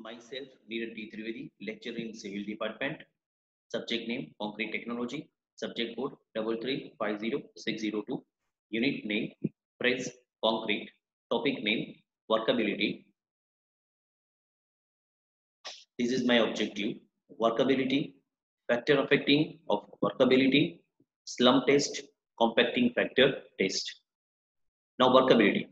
Myself, Neeraj D. Trivedi, lecturer in Civil Department. Subject name, Concrete Technology. Subject code 3350602. Unit name, Phrase, Concrete. Topic name, Workability. This is my objective. Workability, factor affecting of workability, slump test, compacting factor test. Now workability.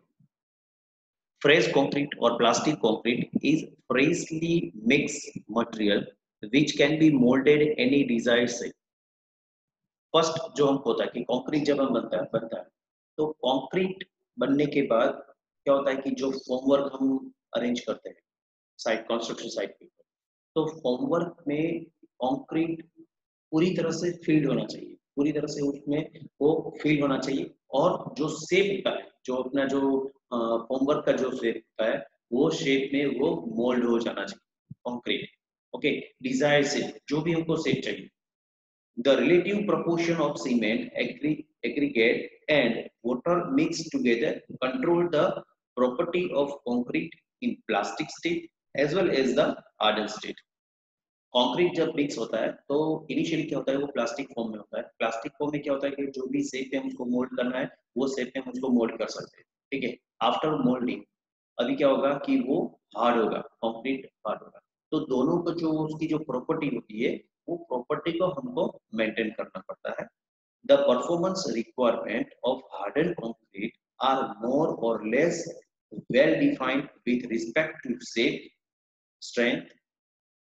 Fresh concrete or plastic concrete is freshly mixed material which can be molded any desired shape. First जो हमको होता है कि concrete जब हम बनता है तो कंक्रीट बनने के बाद क्या होता है कि जो फॉर्मवर्क हम अरेंज करते हैं साइट कंस्ट्रक्शन साइट पे तो फॉर्मवर्क में कंक्रीट पूरी तरह से फील्ड होना चाहिए, पूरी तरह से उसमें वो फील्ड होना चाहिए और जो शेप होता है, जो अपना जो फॉर्मवर्क का जो शेप होता है वो शेप में वो मोल्ड हो जाना चाहिए कंक्रीट। ओके, डिजायर शेप, जो भी हमको शेप चाहिए। The relative proportion of cement, aggregate and water mixed together control the property of concrete in plastic state as well as the hardened state. Concrete जब mix होता है तो initially क्या होता है वो प्लास्टिक फॉर्म में होता है। प्लास्टिक फॉर्म में क्या होता है कि जो भी शेप में हम उसको मोल्ड करना है वो शेप में हम उसको मोल्ड कर सकते हैं। ठीक है, आफ्टर मोल्डिंग अभी क्या होगा कि वो हार्ड होगा, कंक्रीट हार्ड होगा। तो दोनों को जो उसकी जो प्रॉपर्टी होती है वो प्रॉपर्टी को हमको मेंटेन करना पड़ता है। The performance requirement of hardened concrete are more or less well defined with respect to shape, strength,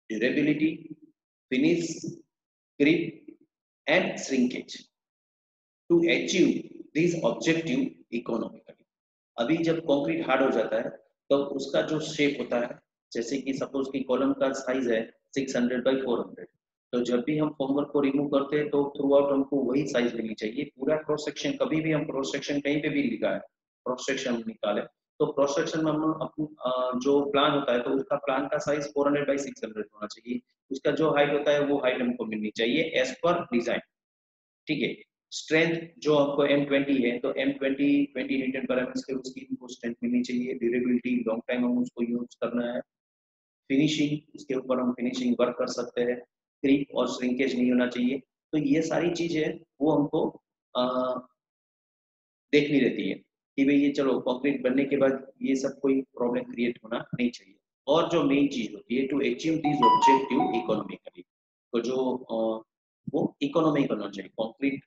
durability, finish, grip, and shrinkage to achieve these objective economically. अभी जब कंक्रीट हार्ड हो जाता है तो उसका जो शेप होता है, जैसे कि सपोज की कॉलम का साइज है 600 बाई 400, तो जब भी हम फॉर्मवर्क को रिमूव करते हैं तो थ्रू आउट हमको वही साइज लेनी चाहिए। पूरा क्रॉस सेक्शन, कभी भी हम क्रॉस सेक्शन कहीं पे भी लिखा है क्रॉस सेक्शन निकाले तो क्रॉस सेक्शन में हम जो प्लान होता है तो उसका प्लान का साइज 400 बाई 600 होना चाहिए। उसका जो हाइट होता है वो हाइट हमको मिलनी चाहिए एज पर डिजाइन। ठीक है, स्ट्रेंथ जो हमको M20 है तो M20 न्यूटन पर एमएस के उसकी हमको स्ट्रेंथ मिलनी चाहिए। ड्यूरेबिलिटी, लॉन्ग टाइम हम उसको यूज करना है। फिनिशिंग, उसके ऊपर हम फिनिशिंग वर्क कर सकते हैं। क्रीप और श्रिंकेज नहीं होना चाहिए। तो ये सारी चीजें वो हमको देखनी रहती है कि भाई ये चलो कंक्रीट बनने के बाद ये सब कोई प्रॉब्लम क्रिएट होना नहीं चाहिए। और जो मेन चीज होती है to achieve this objective economically, तो जो वो इकोनॉमिक होना चाहिए। कंक्रीट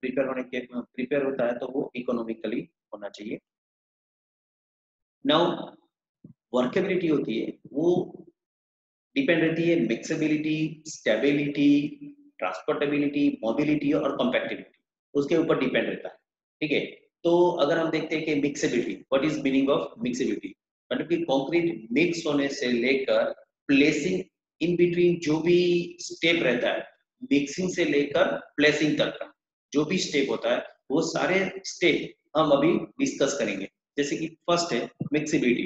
प्रिपेयर होता है तो वो इकोनॉमिकली होना चाहिए। नाउ वर्केबिलिटी होती है वो डिपेंड रहती है मिक्सेबिलिटी, स्टेबिलिटी, ट्रांसपोर्टेबिलिटी, मोबिलिटी और कॉम्पैक्टिबिलिटी, उसके ऊपर डिपेंड रहता है। ठीक है, तो अगर हम देखते हैं कि मिक्सेबिलिटी, व्हाट इज मीनिंग ऑफ मिक्सेबिलिटी, मतलब कि कंक्रीट मिक्स होने से लेकर प्लेसिंग इन बिटवीन जो भी स्टेप रहता है, मिक्सिंग से लेकर प्लेसिंग तक का जो भी स्टेप होता है वो सारे स्टेप हम अभी डिस्कस करेंगे। जैसे कि फर्स्ट है मिक्सेबिलिटी।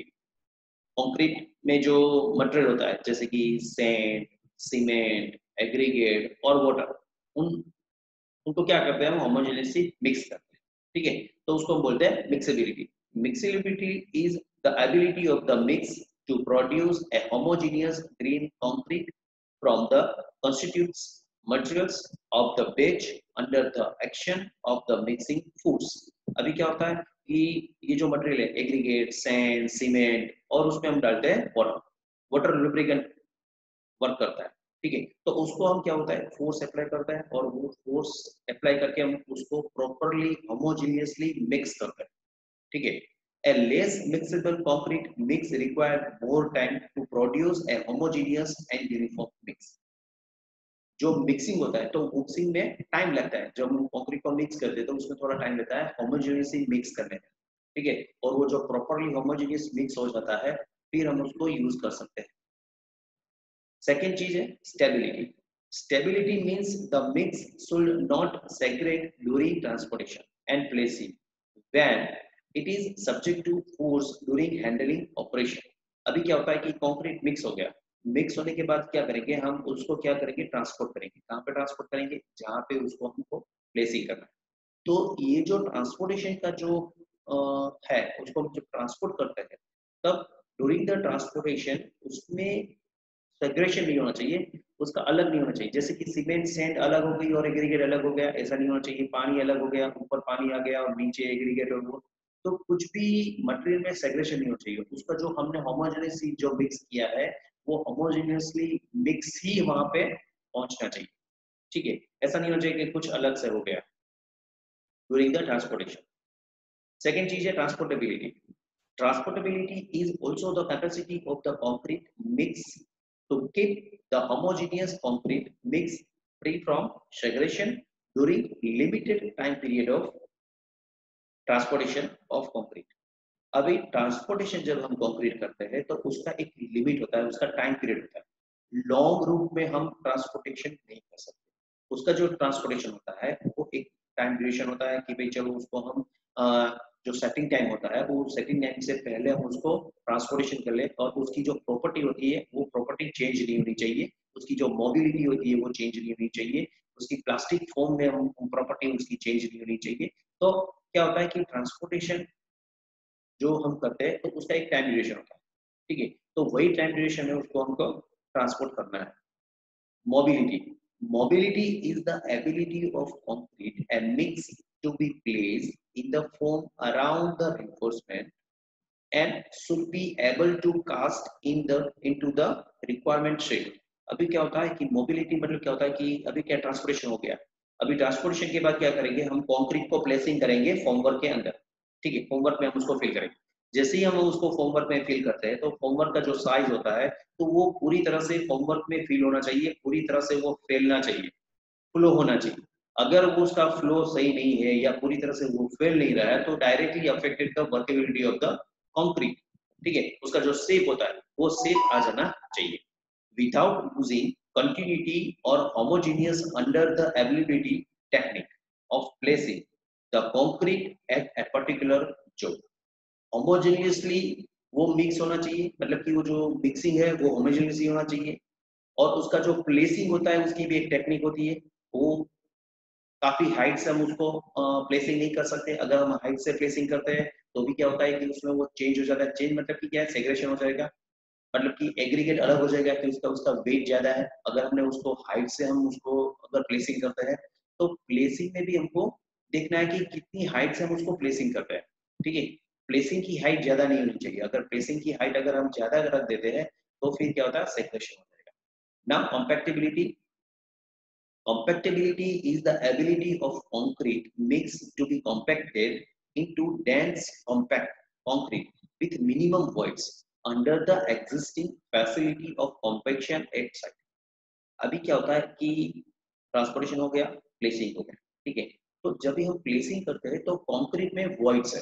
कंक्रीट में जो मटेरियल होता है जैसे कि सैंड, सीमेंट, एग्रीगेट और वाटर, उन उनको क्या करते हैं हम होमोजेनियसली मिक्स करते हैं। ठीक है, तो उसको हम बोलते हैं mixability. Mixability is the ability of the mix to produce a homogeneous green concrete from the constituents materials of the batch under the action of the mixing force। अभी क्या होता है कि ये जो मटेरियल है एग्रीगेट, सैंड, सीमेंट और उसमें हम डालते हैं वाटर। वाटर लुब्रिकेंट वर्क करता है। ठीक है, तो उसको हम क्या होता है फोर्स अप्लाई करता है और वो फोर्स अप्लाई करके हम उसको प्रॉपरली होमोजेनियसली मिक्स करते हैं। ठीक है, a less mixable concrete mix require more time to produce a homogeneous and uniform mix। जो मिक्सिंग होता है तो मिक्सिंग में टाइम लगता है, जब हम कंक्रीट को मिक्स करते हैं तो उसमें थोड़ा टाइम लगता है होमोजेनियसली मिक्स करने में। ठीक है, और वो जो प्रॉपरली होमोजेनियस मिक्स हो जाता है फिर हम उसको यूज कर सकते हैं। सेकेंड चीज है stability. Stability means the mix should not segregate during transportation and placing when it is subject to force during handling operation. अभी क्या होता है कि कंक्रीट मिक्स हो गया, मिक्स होने के बाद क्या करेंगे हम उसको क्या करेंगे ट्रांसपोर्ट करेंगे। कहाँ पे ट्रांसपोर्ट करेंगे, जहाँ पे उसको हमको प्लेसिंग करना है। तो ये जो ट्रांसपोर्टेशन का जो है उसको हम जब ट्रांसपोर्ट करते हैं तब ड्यूरिंग द ट्रांसपोर्टेशन उसमें सेग्रेशन नहीं होना चाहिए, उसका अलग नहीं होना चाहिए। जैसे कि सीमेंट सैंड अलग हो गई और एग्रीगेट अलग हो गया, ऐसा नहीं होना चाहिए। पानी अलग हो गया, ऊपर पानी आ गया और नीचे एग्रीगेट हो गया, तो कुछ भी मटेरियल में सेग्रेशन नहीं होना चाहिए। उसका जो हमने होमोजेनियसली जो मिक्स किया है वो होमोजेनियसली मिक्स ही वहां पे पहुंचना चाहिए, ठीक है। ऐसा नहीं होना चाहिए कि कुछ अलग से हो गया ड्यूरिंग द ट्रांसपोर्टेशन। सेकेंड चीज है transportability. Transportability is also the capacity of the concrete mix to keep the homogeneous concrete mix free from segregation during limited time period of transportation of concrete. अभी transportation जब हम concrete करते हैं तो उसका एक लिमिट होता है, उसका टाइम पीरियड होता है। लॉन्ग रूट में हम ट्रांसपोर्टेशन नहीं कर सकते। उसका जो ट्रांसपोर्टेशन होता है वो एक टाइम ड्यूरेशन होता है कि भाई चलो उसको हम जो सेटिंग टाइम होता है वो सेटिंग टाइम से पहले हम उसको ट्रांसपोर्टेशन कर ले, और उसकी जो प्रॉपर्टी होती है वो प्रॉपर्टी चेंज नहीं होनी चाहिए, उसकी जो मोबिलिटी होती है वो चेंज नहीं होनी चाहिए, उसकी प्लास्टिक फॉर्म में हम प्रॉपर्टी उसकी चेंज नहीं होनी चाहिए। तो क्या होता है कि ट्रांसपोर्टेशन जो हम करते हैं तो उसका एक टाइम ड्यूरेशन होता है, ठीक है। तो वही टाइम ड्यूरेशन है उसको हमको ट्रांसपोर्ट करना है। Mobility, mobility is the ability of concrete and mix to be placed in the form around the reinforcement and should be able to cast into the requirement shape। अभी क्या होता है कि मोबिलिटी मतलब क्या होता है कि अभी क्या ट्रांसपोर्टेशन हो गया, अभी ट्रांसपोर्टेशन के बाद क्या करेंगे, हम कंक्रीट को प्लेसिंग करेंगे फॉर्मवर्क के अंदर, ठीक है। फॉर्मवर्क में हम उसको फिल करेंगे। जैसे ही हम उसको फॉर्मवर्क में फिल करते हैं तो फॉर्मवर्क का जो साइज होता है तो वो पूरी तरह से फॉर्मवर्क में फिल होना चाहिए, पूरी तरह से वो फैलना चाहिए, फ्लो होना चाहिए। अगर वो उसका फ्लो सही नहीं है या पूरी तरह से वो फैल नहीं रहा है तो directly affected the workability of the concrete, ठीक है। उसका जो शेप होता है वो शेप आ जाना चाहिए विदाउट लूजिंग कंटिन्यूटी और homogeneous under the ability technique of placing the concrete eight a particular zone. होमोजेनियसली वो मिक्स होना चाहिए, मतलब कि वो जो मिक्सिंग है वो होमोजेनियसली होना चाहिए, और उसका जो प्लेसिंग होता है उसकी भी एक टेक्निक होती है। वो काफी हाइट से हम उसको प्लेसिंग नहीं कर सकते। अगर हम हाइट से प्लेसिंग करते हैं तो भी क्या होता है कि उसमें वो चेंज हो जाता है। चेंज मतलब कि क्या है, सेग्रेशन हो जाएगा, मतलब कि एग्रीगेट अलग हो जाएगा कि उसका उसका वेट ज्यादा है। अगर हमने उसको हाइट से हम उसको अगर प्लेसिंग करते हैं तो प्लेसिंग में भी हमको देखना है कि कितनी हाइट से हम उसको प्लेसिंग करते हैं, ठीक है। प्लेसिंग की हाइट ज्यादा नहीं होनी चाहिए। अगर प्लेसिंग की हाइट अगर हम ज्यादा रख देते हैं तो फिर क्या होता है, सेग्रेशन हो जाएगा। Now कॉम्पैक्टिबिलिटी। Compactability is the ability of concrete mix to be compacted into dense compact concrete with minimum voids under the existing facility of compaction at site। अभी क्या होता है कि ट्रांसपोर्टेशन हो गया, प्लेसिंग हो गया, ठीक है। तो जब भी हम प्लेसिंग करते हैं तो कंक्रीट में वॉइड्स है,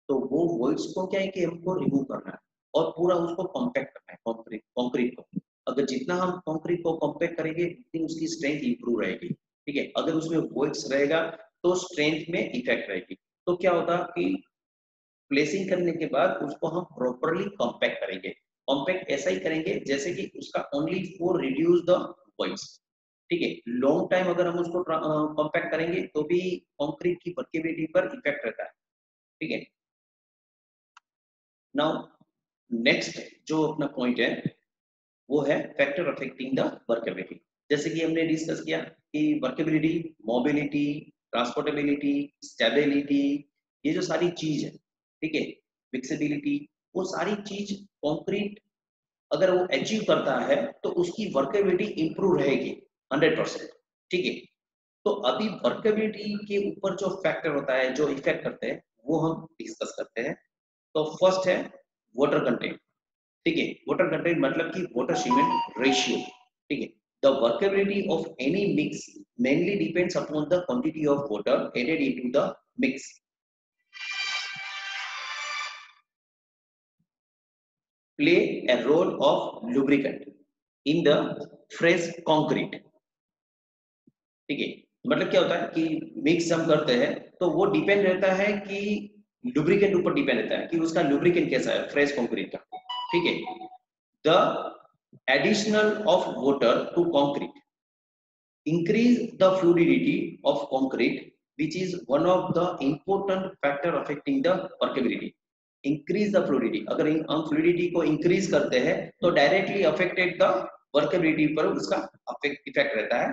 तो वो वॉइड्स को क्या है कि हमको रिमूव करना है और पूरा उसको कॉम्पैक्ट करना है कंक्रीट कंक्रीट को। अगर जितना हम कंक्रीट को कॉम्पैक्ट करेंगे उतनी उसकी स्ट्रेंथ इंप्रूव रहेगी, ठीक है। अगर उसमें वॉइड्स रहेगा तो स्ट्रेंथ में इफेक्ट रहेगी। तो क्या होता है कि प्लेसिंग करने के बाद उसको हम प्रॉपरली कॉम्पैक्ट करेंगे। कॉम्पैक्ट ऐसा ही करेंगे जैसे कि उसका only for reduce the voids, ठीक है। लॉन्ग टाइम अगर हम उसको कॉम्पैक्ट करेंगे तो भी कंक्रीट की वर्केबिलिटी पर इफेक्ट रहता है, ठीक है। नाउ नेक्स्ट जो अपना पॉइंट है वो है फैक्टर अफेक्टिंग द वर्केबिलिटी। जैसे कि हमने डिस्कस किया कि वर्केबिलिटी, मोबिलिटी, ट्रांसपोर्टेबिलिटी, स्टेबिलिटी, ये जो सारी चीज है, ठीक है, फ्लेक्सिबिलिटी, वो सारी चीज कंक्रीट अगर वो अचीव करता है तो उसकी वर्केबिलिटी इंप्रूव रहेगी 100%, ठीक है। तो अभी वर्केबिलिटी के ऊपर जो फैक्टर होता है जो इफेक्ट करते हैं वो हम डिस्कस करते हैं। तो फर्स्ट है वाटर कंटेंट, ठीक है। वाटर कंटेंट मतलब कि वाटर सीमेंट रेशियो, ठीक है। The workability of any mix mainly depends upon the quantity of water added into the mix. प्ले a role of lubricant in the fresh concrete, ठीक है। मतलब क्या होता है कि मिक्स हम करते हैं तो वो डिपेंड रहता है कि लुब्रिकेंट ऊपर डिपेंड रहता है कि उसका लुब्रिकेंट कैसा है फ्रेश कंक्रीट का, ठीक है। The additional of water to concrete increase the fluidity of concrete, which is one of the important factor affecting the workability। increase the fluidity, अगर हम fluidity को increase करते हैं तो directly affected the वर्केबिलिटी पर उसका इफेक्ट रहता है।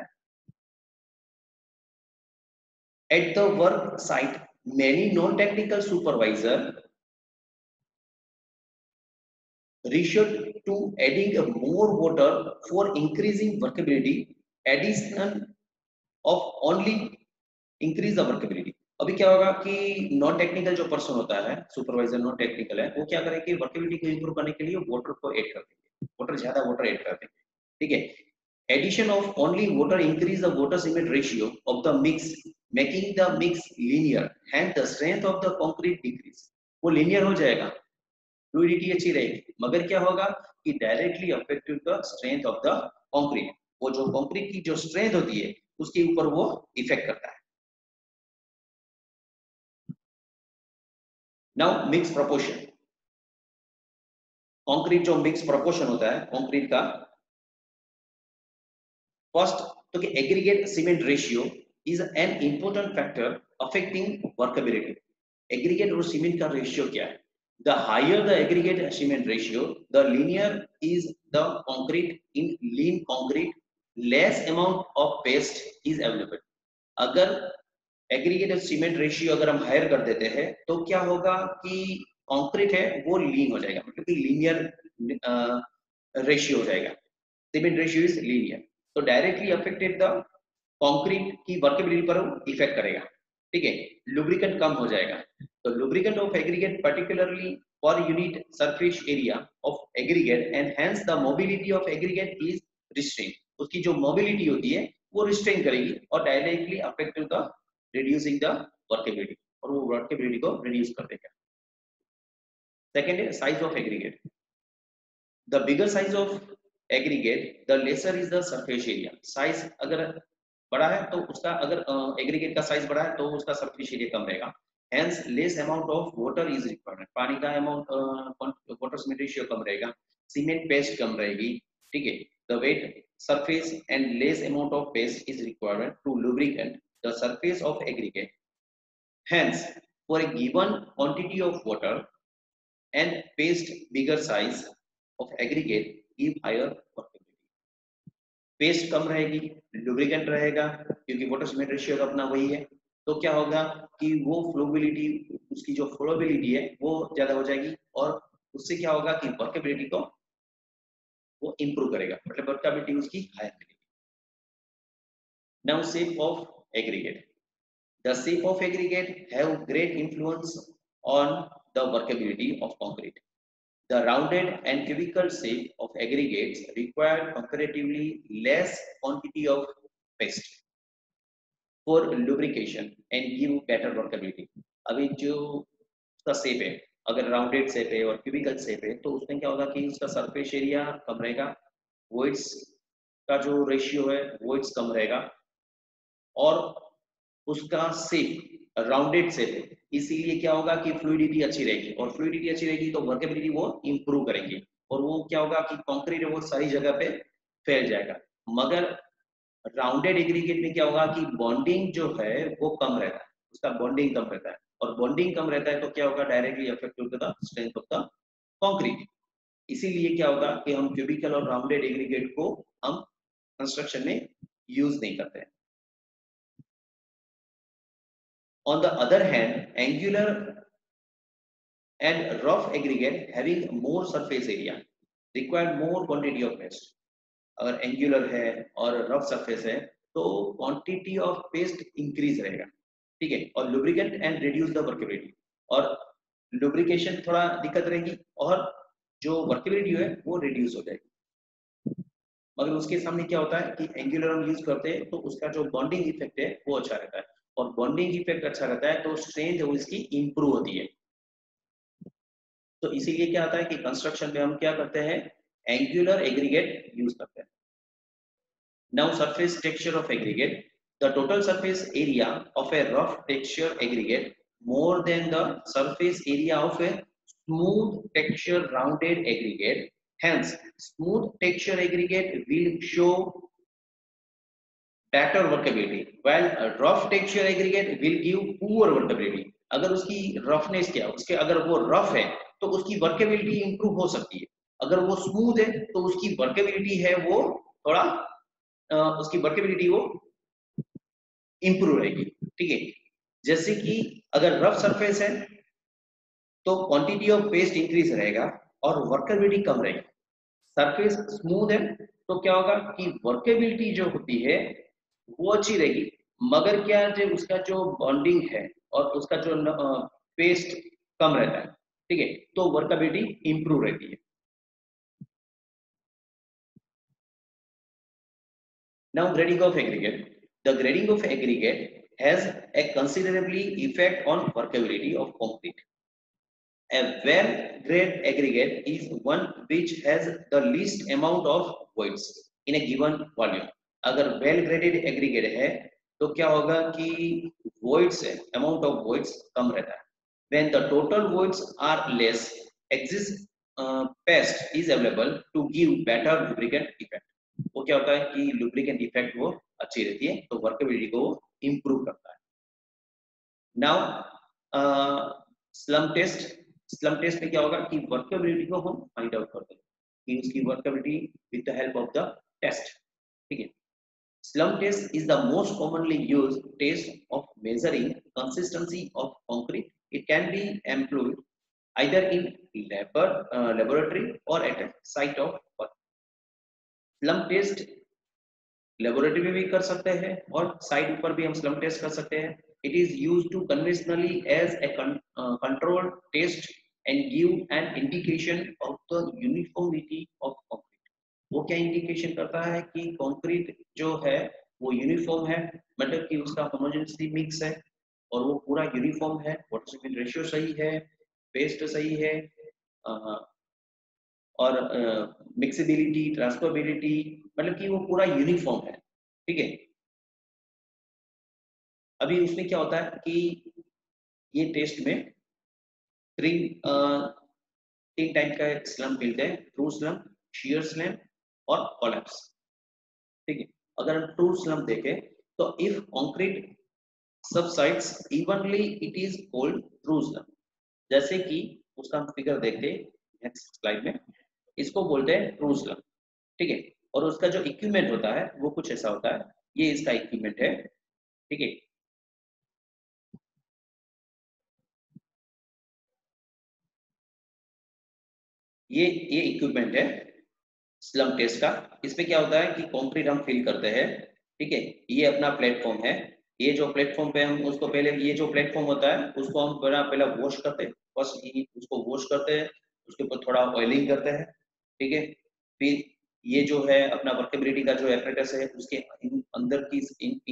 At the work site many non technical supervisor resort to adding a more water for increasing workability, addition of only increase the workability। अभी क्या होगा कि नॉन टेक्निकल जो पर्सन होता है, सुपरवाइजर नॉन टेक्निकल है, वो क्या करेंगे वर्केबिलिटी को इंप्रूव करने के लिए वाटर को ऐड कर देंगे, ज्यादा वाटर ऐड कर देंगे, ठीक है। Addition of only water increase the water cement ratio of the mix making the mix linear, hence the strength of the concrete decrease. वो लीनियर हो जाएगा, फ्लूइडिटी अच्छी रहेगी, मगर क्या होगा कि directly affect the strength of the concrete. वो जो कंक्रीट की जो स्ट्रेंथ होती है उसके ऊपर वो इफेक्ट करता है। नाउ मिक्स प्रोपोर्शन, कंक्रीट जो मिक्स प्रोपोर्शन होता है कंक्रीट का, फर्स्ट तो कि aggregate cement ratio is an important factor affecting workability. Aggregate और सीमेंट का रेशियो क्या है? The higher the aggregate cement ratio, the linear is the concrete. In lean concrete, less amount of paste is available. अगर aggregate cement ratio अगर हम higher कर देते हैं तो क्या होगा कि कंक्रीट है वो लीन हो जाएगा, मतलब कि लीनियर रेशियो हो जाएगा, सीमेंट रेशियो इज लीनियर, तो डायरेक्टली अफेक्टेड द कंक्रीट की वर्केबिलिटी पर इफेक्ट करेगा, ठीक है। लुब्रिकेंट कम हो जाएगा, तो lubricant of aggregate particularly per unit surface area of aggregate and hence the mobility of aggregate is restrain. उसकी जो मोबिलिटी होती है वो रिस्ट्रेन करेगी और directly affect the reducing the workability, और वो वर्केबिलिटी को रिड्यूस कर देगा। सेकंड है size of aggregate. The bigger size of aggregate the lesser is the surface area. Size अगर बड़ा है तो उसका, अगर एग्रीगेट का साइज बड़ा है तो उसका सरफेस एरिया कम रहेगा, hence less amount of water is required. पानी का अमाउंट, वाटर सीमेंट रेशियो कम रहेगा, सीमेंट पेस्ट कम रहेगी, ठीक है। The wet surface and less amount of paste is required to lubricant the surface of aggregate, hence for a given quantity of water and paste bigger size of aggregate give higher workability। Paste कम रहेगी, lubricant रहेगा, क्योंकि water cement ratio अपना वही है, तो क्या होगा कि वो फ्लोबिलिटी, उसकी जो फ्लोबिलिटी है वो ज्यादा हो जाएगी, और उससे क्या होगा कि वर्केबिलिटी को वो इंप्रूव करेगा, मतलब वर्केबिलिटी उसकी हायर मिलेगी। Now shape of aggregate. The shape of aggregate have great influence on the workability of concrete. The rounded and cubical shape of aggregates require comparatively less quantity of paste for lubrication and give better workability. अभी जो उसका shape है, अगर rounded shape है और cubical shape है, तो उसमें क्या होगा कि उसका सरफेस एरिया कम रहेगा, वॉइड्स का जो रेशियो है वॉइड्स कम रहेगा, और उसका शेप राउंडेड शेप है, इसीलिए क्या होगा कि फ्लूइडिटी अच्छी रहेगी, और फ्लूइडिटी अच्छी रहेगी तो वर्केबिलिटी वो इंप्रूव करेंगे, और वो क्या होगा कि कंक्रीट है वो सारी जगह पे फैल जाएगा। मगर राउंडेड एग्रीगेट में क्या होगा कि बॉन्डिंग जो है वो कम रहता है, उसका बॉन्डिंग कम रहता है, और बॉन्डिंग कम रहता है तो क्या होगा डायरेक्टली अफेक्ट होगा the strength of the concrete. इसीलिए क्या होगा कि हम क्यूबिकल और राउंडेड एग्रीगेट को हम कंस्ट्रक्शन में यूज नहीं करते हैं। On the other hand, angular and rough aggregate having more surface area require more quantity of paste. अगर angular है और rough surface है तो quantity of paste increase रहेगा, ठीक है, और lubricant and reduce the workability, और lubrication थोड़ा दिक्कत रहेगी और जो workability है वो reduce हो जाएगी। मगर उसके सामने क्या होता है कि angular हम यूज करते हैं तो उसका जो bonding effect है वो अच्छा रहता है, और बॉन्डिंग इफेक्ट अच्छा रहता है तो स्ट्रेंथ वो इसकी इंप्रूव होती है। तो इसीलिए क्या आता है कि कंस्ट्रक्शन में हम क्या करते हैं, एंगुलर एग्रीगेट यूज करते हैं। Now surface texture of aggregate. The total surface area of A rough texture aggregate more than the surface area of a smooth texture rounded aggregate, hence smooth texture aggregate will show better workability, while a rough texture aggregate will give poor workability। अगर उसकी roughness क्या, उसके अगर वो rough है तो उसकी workability improve हो सकती है, अगर वो स्मूथ है तो उसकी वर्केबिलिटी है वो थोड़ा उसकी वर्केबिलिटी वो इंप्रूव रहेगी। ठीक है, जैसे कि अगर रफ सरफेस है तो क्वांटिटी ऑफ पेस्ट इंक्रीज रहेगा और वर्केबिलिटी कम रहेगी। सरफेस स्मूथ है तो क्या होगा कि वर्केबिलिटी जो होती है वो अच्छी रहेगी, मगर क्या जो उसका जो बॉन्डिंग है और उसका जो पेस्ट कम रहता है। ठीक है, तो वर्केबिलिटी इंप्रूव रहती है। Now grading of aggregate. The grading of aggregate has a considerably effect on workability of concrete. A well-graded aggregate is one which has the least amount of voids in a given volume. अगर well-graded aggregate है तो क्या होगा कि voids है, amount of voids कम रहता है. When the total voids are less, exist paste is available to give better lubricant effect. वो क्या होता है कि lubricant effect वो अच्छी रहती है, तो workability को improve करता है. Now slump test. Slump test में क्या होगा कि वर्केबिलिटी को हम फाइंड आउट करते हैं कि उसकी workability with the help of the test. ठीक है, slump test is the most commonly used test of measuring consistency of concrete. It can be employed either in laboratory or at a site of work. Slump test laboratory में भी कर सकते हैं और site पर भी हम स्लम टेस्ट कर सकते हैं। It is used to conventionally as a controlled test and give an indication of the uniformity of concrete. वो क्या इंडिकेशन करता है कि कंक्रीट जो है वो यूनिफॉर्म है, मतलब कि उसका होमोजेनिटी मिक्स है और वो पूरा यूनिफॉर्म है, वाटर सीमेंट रेशियो सही है, पेस्ट सही है, और मिक्सेबिलिटी, ट्रांसफरेबिलिटी, मतलब कि वो पूरा यूनिफॉर्म है। ठीक है, अभी उसमें क्या होता है कि ये टेस्ट में तीन टाइप का स्लम मिलते हैं, ट्रू स्लम, शियर स्लम और कोलैप्स। ठीक है, अगर हम ट्रू स्लम देखें तो if concrete subsides evenly it is called true slum. जैसे कि उसका हम फिगर देखते हैं नेक्स्ट स्लाइड में, इसको बोलते हैं ट्रू स्लम। ठीक है, और उसका जो इक्विपमेंट होता है वो कुछ ऐसा होता है, ये इसका इक्विपमेंट है। ठीक है, ये इक्विपमेंट है स्लम टेस्ट का। इसमें क्या होता है कि कंक्रीट हम फिल करते हैं। ठीक है, ये अपना प्लेटफॉर्म है, ये जो प्लेटफॉर्म पे हम उसको पहले, ये जो प्लेटफॉर्म होता है उसको हम पहले वॉश करते हैं, बस उसको वॉश करते हैं, उसके ऊपर थोड़ा ऑयलिंग करते हैं। ठीक है, फिर ये जो है अपना वर्केबिलिटी का जो एपरेटस है उसके अंदर की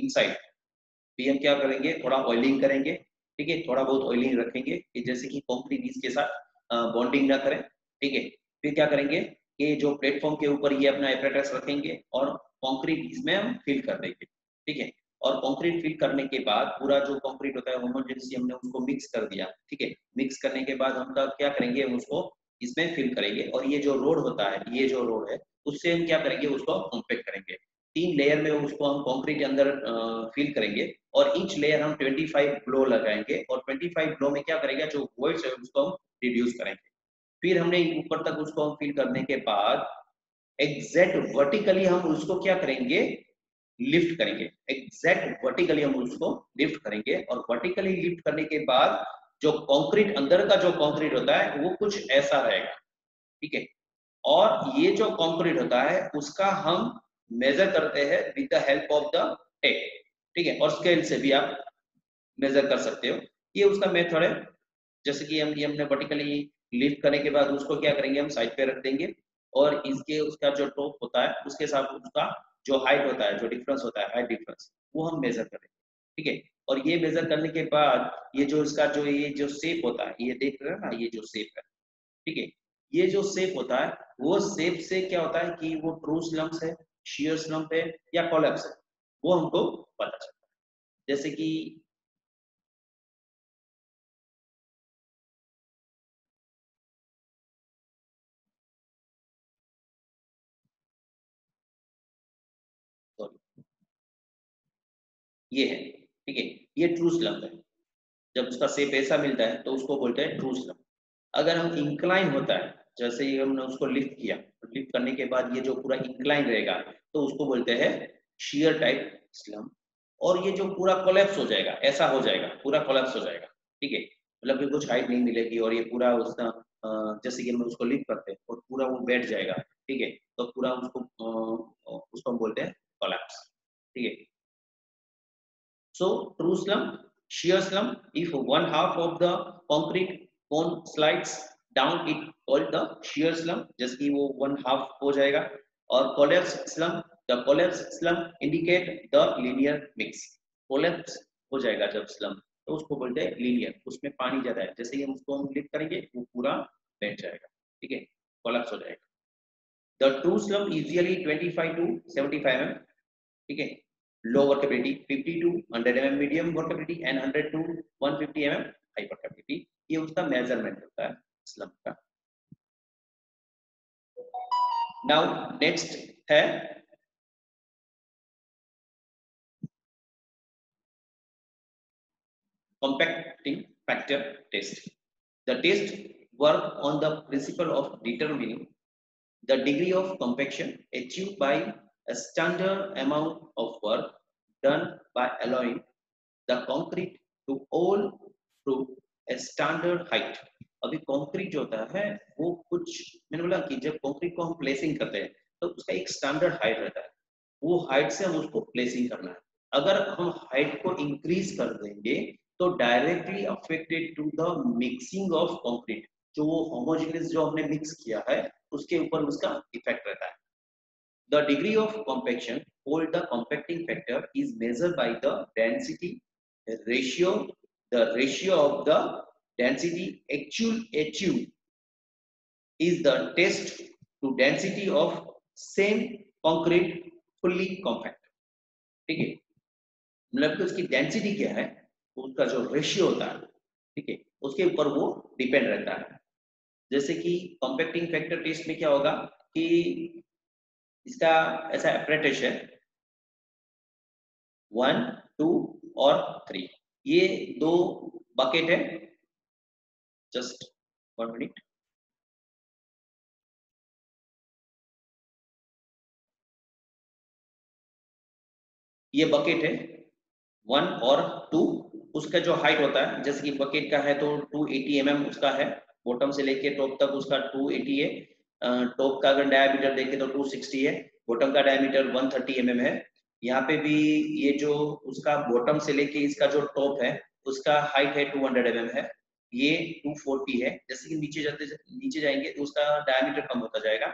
इनसाइड भी हम क्या करेंगे, थोड़ा ऑयलिंग करेंगे। ठीक है, थोड़ा बहुत ऑयलिंग रखेंगे कि जैसे कि कंक्रीट इसके साथ बॉन्डिंग ना करें। ठीक है, फिर क्या करेंगे कि जो प्लेटफॉर्म के ऊपर ये अपना एपरेटस रखेंगे और कंक्रीट इसमें हम फिल कर देंगे। ठीक है, और कंक्रीट फिल करने के बाद पूरा जो कंक्रीट होता है होमोजेनियस हमने उसको मिक्स कर दिया। ठीक है, मिक्स करने के बाद हम क्या करेंगे, उसको इसमें फिल करेंगे और ये जो रोड होता है, ये जो रोड है उससे हम क्या करेंगे, उसको कॉम्पैक्ट करेंगे। 3 लेयर में उसको हम कंक्रीट के अंदर फिल करेंगे और ईच लेयर हम 25 ब्लो लगाएंगे और 25 ब्लो में क्या करेंगे, जो वॉइड्स है उसको हम रिड्यूस करेंगे। फिर हमने ऊपर तक उसको हम फिल करने के बाद एग्जैक्ट वर्टिकली हम उसको क्या करेंगे, लिफ्ट करेंगे। एग्जैक्ट वर्टिकली हम उसको लिफ्ट करेंगे और वर्टिकली लिफ्ट करने के बाद जो कंक्रीट अंदर का जो कंक्रीट होता है वो कुछ ऐसा रहेगा। ठीक है, और ये जो कंक्रीट होता है उसका हम मेजर करते हैं with the help of the tape. ठीक है, और स्केल से भी आप मेजर कर सकते हो, ये उसका मेथड है। जैसे कि हमने वर्टिकली लिफ्ट करने के बाद उसको क्या करेंगे, हम साइड पे रख देंगे और इसके उसका जो टॉप होता है उसके साथ उसका जो हाइट होता है, जो डिफरेंस होता है, हाइट डिफरेंस, वो हम मेजर करेंगे। ठीक है, और ये मेजर करने के बाद ये जो इसका जो ये जो शेप होता है, ये देख रहे हैं ना, ये जो शेप है, ठीक है, ये जो शेप होता है वो शेप से क्या होता है कि वो ट्रू स्लम्प है, शियर स्लम्प है या कोलैप्स है, वो हमको पता चलता है। जैसे कि ये है, ठीक है, ये ट्रू स्लम्प है। जब उसका शेप ऐसा मिलता है तो उसको बोलते हैं ट्रू स्लम्प। अगर हम इंक्लाइन होता है, जैसे ही हमने उसको लिफ्ट किया, लिफ्ट करने के बाद ये जो पूरा इंक्लाइन रहेगा तो उसको बोलते हैं shear टाइप स्लम। और ये जो पूरा कोलैप्स हो जाएगा, ऐसा हो जाएगा, पूरा कोलैप्स हो जाएगा, ठीक है, मतलब कि कुछ हाइट नहीं मिलेगी और ये पूरा उसका जैसे कि हम उसको लिफ्ट करते हैं और पूरा वो बैठ जाएगा, ठीक है, तो पूरा उसको हम बोलते हैं कोलैप्स, ठीक है। So true slump, shear slump, if one half of the concrete cone slides down, it called the shear slump, जैसे कि वो one half हो जाएगा। और collapse slump, the collapse slump indicate the linear mix, collapse हो जाएगा जब slump, तो उसको बोलते हैं linear, उसमें पानी ज्यादा है, जैसे ही हम उसको लिफ्ट करेंगे वो पूरा बैठ जाएगा, ठीक है, collapse हो जाएगा। The true slump usually 25 to 75 mm, ठीक है, low workability 50 to 100 mm medium workability and 100 to 150 mm high workability, ये उसका मेजरमेंट होता है स्लम्प का। नाउ नेक्स्ट है compacting factor test. The test work on the principle of determining the degree of compaction achieved by a standard amount of work done by allowing the concrete to all to a standard height। अभी concrete जो होता है वो कुछ, मैंने बोला कि जब कंक्रीट को हम प्लेसिंग करते हैं तो उसका एक स्टैंडर्ड हाइट रहता है, वो हाइट से हम उसको प्लेसिंग करना है। अगर हम हाइट को इंक्रीज कर देंगे तो directly affected to the mixing of concrete, जो वो होमोजेनियस जो हमने मिक्स किया है उसके ऊपर उसका इफेक्ट रहता है। The degree of compaction called the compacting factor is measured by the density ratio, the ratio of the density achieved is the test to density of same concrete fully compact, ठीक है, मतलब कि उसकी density क्या है, उसका जो ratio होता है, ठीक है, उसके ऊपर वो डिपेंड रहता है। जैसे कि कॉम्पैक्टिंग फैक्टर टेस्ट में क्या होगा कि इसका ऐसा एपरेटस है 1, 2 और 3, ये दो बकेट है, जस्ट 1 मिनट, ये बकेट है 1 और 2, उसका जो हाइट होता है जैसे कि बकेट का है तो 280 mm उसका है, बॉटम से लेके टॉप तक उसका 280 है, टॉप का अगर डायमीटर देखें तो 260 है, बॉटम का डायमीटर 130 mm है। यहाँ पे भी ये जो उसका बॉटम से लेके इसका जो टॉप है उसका हाइट है 200 mm है, ये 240 है, जैसे कि नीचे जाएंगे तो उसका डायमीटर कम होता जाएगा,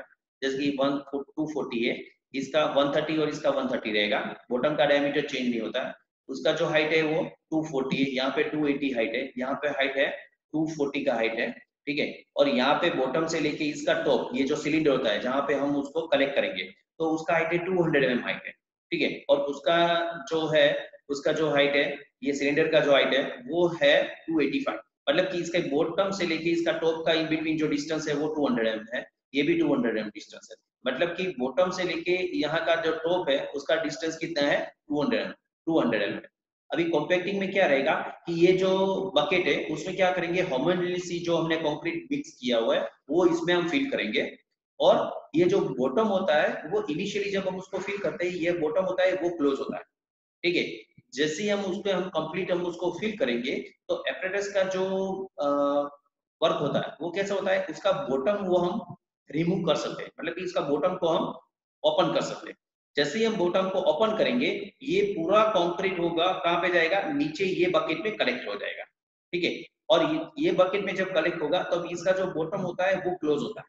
जैसे कि 240 है, इसका 130 और इसका 130 रहेगा, बॉटम का डायमीटर चेंज नहीं होता, उसका जो हाइट है वो 240 है, यहाँ पे 280 हाइट है, यहाँ पे हाइट है 240 का हाइट है, ठीक है, और यहाँ पे बॉटम से लेके इसका टॉप, ये जो सिलेंडर होता है जहाँ पे हम उसको कलेक्ट करेंगे तो उसका हाइट है 200 mm हाइट है, ठीक है, और उसका जो हाइट है, ये सिलेंडर का जो हाइट है वो है 285, मतलब कि इसका बॉटम से लेके इसका टॉप का इन बिटवीन जो डिस्टेंस है वो 200 mm है, ये भी 200 mm डिस्टेंस है, मतलब कि बॉटम से लेके यहाँ का जो टॉप है उसका डिस्टेंस कितना है 200 mm। अभी कॉम्पैक्टिंग में क्या रहेगा कि ये जो बकेट है उसमें क्या करेंगे, होमोजेनियसली जो हमने कंक्रीट मिक्स किया हुआ है वो इसमें हम फिल करेंगे, और ये जो बॉटम होता है वो इनिशियली जब हम उसको फिल करते हैं ये बॉटम होता है वो क्लोज होता है, ठीक है, जैसे ही हम उसको हम उसको फिल करेंगे तो एपरेटस का जो वर्क होता है वो कैसा होता है, उसका बॉटम वो हम रिमूव कर सकते हैं, मतलब कि इसका बॉटम को हम ओपन कर सकते हैं, जैसे ही हम बॉटम को ओपन करेंगे ये पूरा कंक्रीट होगा कहाँ पे जाएगा, नीचे ये बकेट में कलेक्ट हो जाएगा, ठीक है, और ये बकेट में जब कलेक्ट होगा तब तो इसका जो बॉटम होता है वो क्लोज होता है,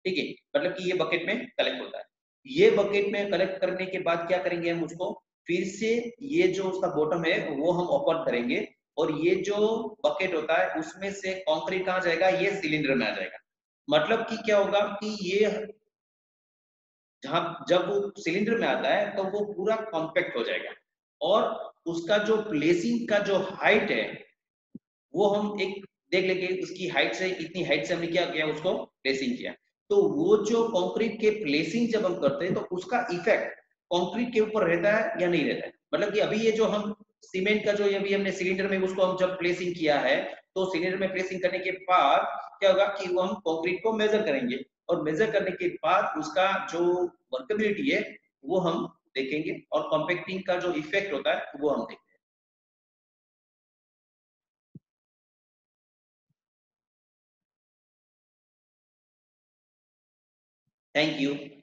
ठीक है, मतलब कि ये बकेट में कलेक्ट होता है, ये बकेट में कलेक्ट करने के बाद क्या करेंगे हम उसको फिर से ये जो उसका बॉटम है वो हम ओपन करेंगे, और ये जो बकेट होता है उसमें से कंक्रीट कहाँ जाएगा, ये सिलेंडर में आ जाएगा, मतलब कि क्या होगा कि ये जहां जब वो सिलेंडर में आता है तो वो पूरा कॉम्पैक्ट हो जाएगा, और उसका जो प्लेसिंग का जो हाइट है वो हम एक देख लेंगे, उसकी हाइट से इतनी हाइट से हमने क्या किया, उसको प्लेसिंग किया, तो वो जो कंक्रीट के प्लेसिंग जब हम करते हैं तो उसका इफेक्ट कंक्रीट के ऊपर रहता है या नहीं रहता है, मतलब कि अभी ये जो हम सीमेंट का जो अभी हमने सिलेंडर में उसको हम जब प्लेसिंग किया है तो सिलेंडर में प्लेसिंग करने के बाद क्या होगा कि वो हम कंक्रीट को मेजर करेंगे और मेजर करने के बाद उसका जो वर्केबिलिटी है वो हम देखेंगे और कॉम्पैक्टिंग का जो इफेक्ट होता है वो हम देखेंगे। Thank you.